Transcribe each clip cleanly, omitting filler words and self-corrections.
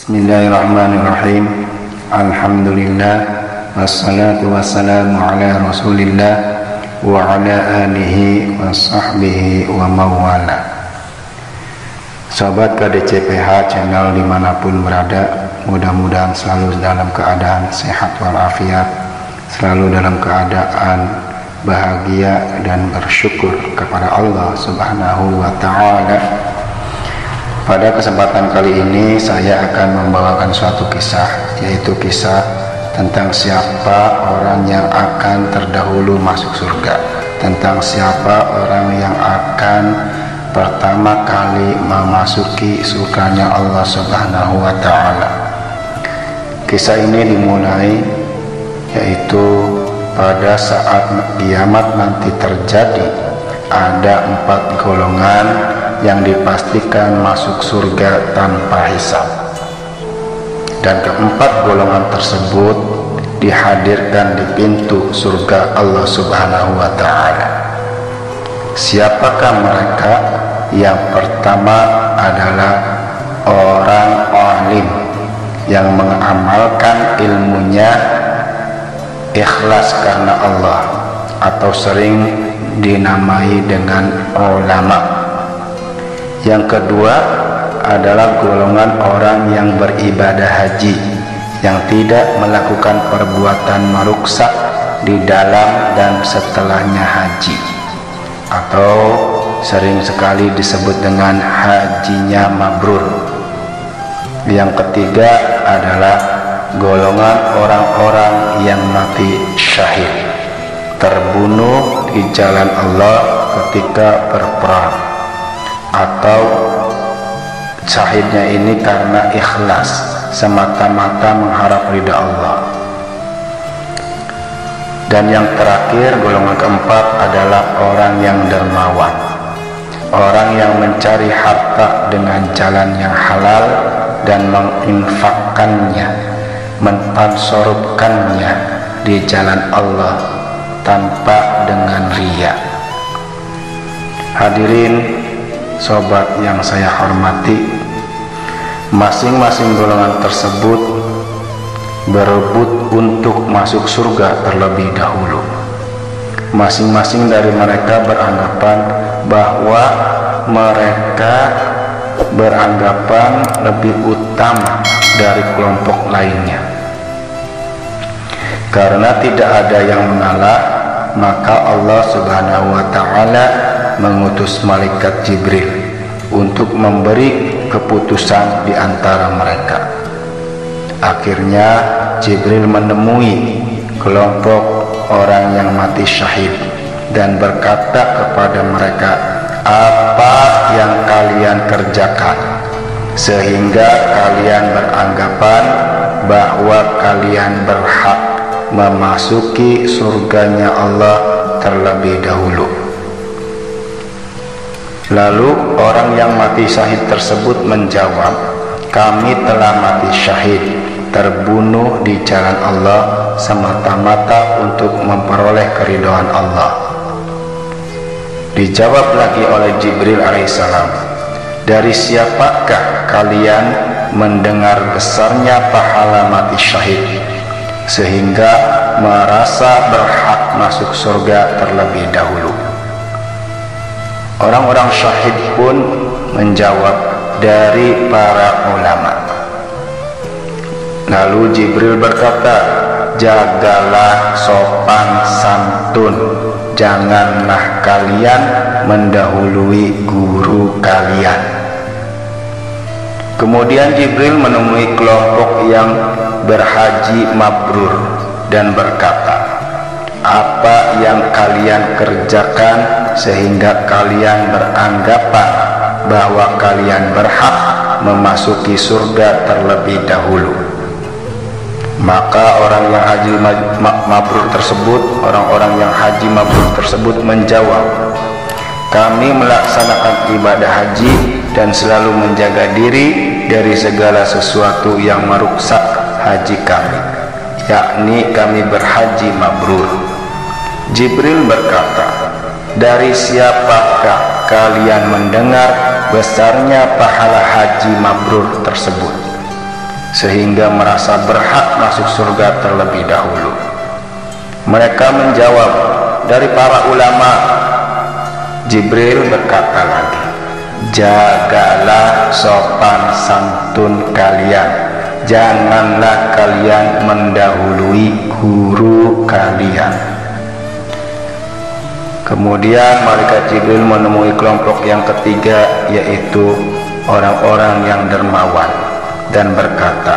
Bismillahirrahmanirrahim. Alhamdulillah, wassalatu wassalamu ala rasulillah wa ala alihi wa sahbihi wa mawala. Sobat KDCPH channel dimanapun berada, mudah-mudahan selalu dalam keadaan sehat walafiat, selalu dalam keadaan bahagia dan bersyukur kepada Allah Subhanahu wa ta'ala. Pada kesempatan kali ini saya akan membawakan suatu kisah, yaitu kisah tentang siapa orang yang akan terdahulu masuk surga, tentang siapa orang yang akan pertama kali memasuki surganya Allah Subhanahu wa ta'ala. Kisah ini dimulai yaitu pada saat kiamat nanti terjadi, ada 4 golongan yang dipastikan masuk surga tanpa hisab, dan keempat golongan tersebut dihadirkan di pintu surga Allah Subhanahu wa ta'ala. Siapakah mereka? Yang pertama adalah orang alim yang mengamalkan ilmunya ikhlas karena Allah, atau sering dinamai dengan ulama. Yang kedua adalah golongan orang yang beribadah haji, yang tidak melakukan perbuatan meruksak di dalam dan setelahnya haji, atau sering sekali disebut dengan hajinya mabrur. Yang ketiga adalah golongan orang-orang yang mati syahid, terbunuh di jalan Allah ketika berperang, atau syahidnya ini karena ikhlas, semata-mata mengharap ridha Allah. Dan yang terakhir, golongan keempat adalah orang yang dermawan, orang yang mencari harta dengan jalan yang halal dan menginfakkannya, mentansorupkannya di jalan Allah tanpa dengan riya. Hadirin sobat yang saya hormati, masing-masing golongan tersebut berebut untuk masuk surga terlebih dahulu. Masing-masing dari mereka beranggapan bahwa mereka beranggapan lebih utama dari kelompok lainnya. Karena tidak ada yang mengalah, maka Allah Subhanahu wa ta'ala mengutus malaikat Jibril untuk memberi keputusan di antara mereka. Akhirnya Jibril menemui kelompok orang yang mati syahid dan berkata kepada mereka, apa yang kalian kerjakan sehingga kalian beranggapan bahwa kalian berhak memasuki surganya Allah terlebih dahulu? Lalu orang yang mati syahid tersebut menjawab, kami telah mati syahid, terbunuh di jalan Allah semata-mata untuk memperoleh keridhaan Allah. Dijawab lagi oleh Jibril alaihissalam, dari siapakah kalian mendengar besarnya pahala mati syahid sehingga merasa berhak masuk surga terlebih dahulu? Orang-orang syahid pun menjawab, dari para ulama. Lalu Jibril berkata, jagalah sopan santun, janganlah kalian mendahului guru kalian. Kemudian Jibril menemui kelompok yang berhaji mabrur dan berkata, apa yang kalian kerjakan sehingga kalian beranggapan bahwa kalian berhak memasuki surga terlebih dahulu? Maka orang yang haji mabrur tersebut, orang-orang yang haji mabrur tersebut menjawab, kami melaksanakan ibadah haji dan selalu menjaga diri dari segala sesuatu yang merusak haji kami, yakni kami berhaji mabrur. Jibril berkata, dari siapakah kalian mendengar besarnya pahala haji mabrur tersebut? sehingga merasa berhak masuk surga terlebih dahulu. Mereka menjawab, dari para ulama. Jibril berkata lagi, jagalah sopan santun kalian, janganlah kalian mendahului guru kalian. Kemudian malaikat Jibril menemui kelompok yang ketiga, yaitu orang-orang yang dermawan, dan berkata,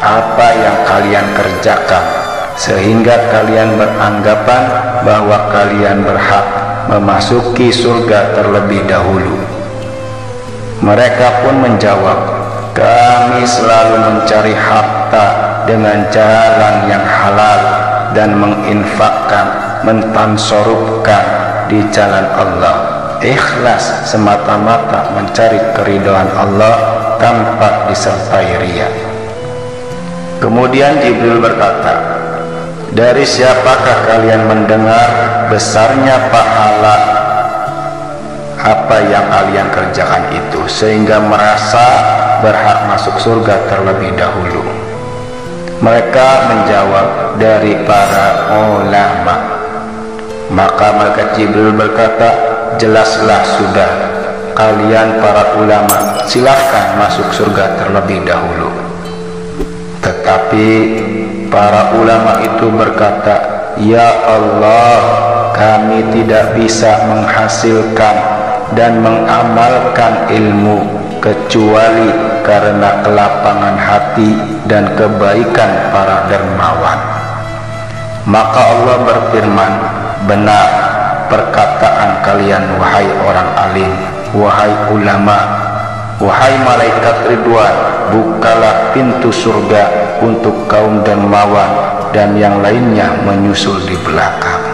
apa yang kalian kerjakan sehingga kalian beranggapan bahwa kalian berhak memasuki surga terlebih dahulu? Mereka pun menjawab, kami selalu mencari harta dengan jalan yang halal dan menginfakkan, mentansorupkan di jalan Allah, ikhlas semata-mata mencari keridhaan Allah tanpa disertai riya. Kemudian Jibril berkata, dari siapakah kalian mendengar besarnya pahala apa yang kalian kerjakan itu sehingga merasa berhak masuk surga terlebih dahulu? Mereka menjawab, dari para ulama. Maka malaikat Jibril berkata, jelaslah sudah, kalian para ulama silahkan masuk surga terlebih dahulu. Tetapi para ulama itu berkata, ya Allah, kami tidak bisa menghasilkan dan mengamalkan ilmu kecuali karena kelapangan hati dan kebaikan para dermawan. Maka Allah berfirman, benar perkataan kalian wahai orang alim, wahai ulama, wahai malaikat Ridwan, bukalah pintu surga untuk kaum dermawan dan yang lainnya menyusul di belakang.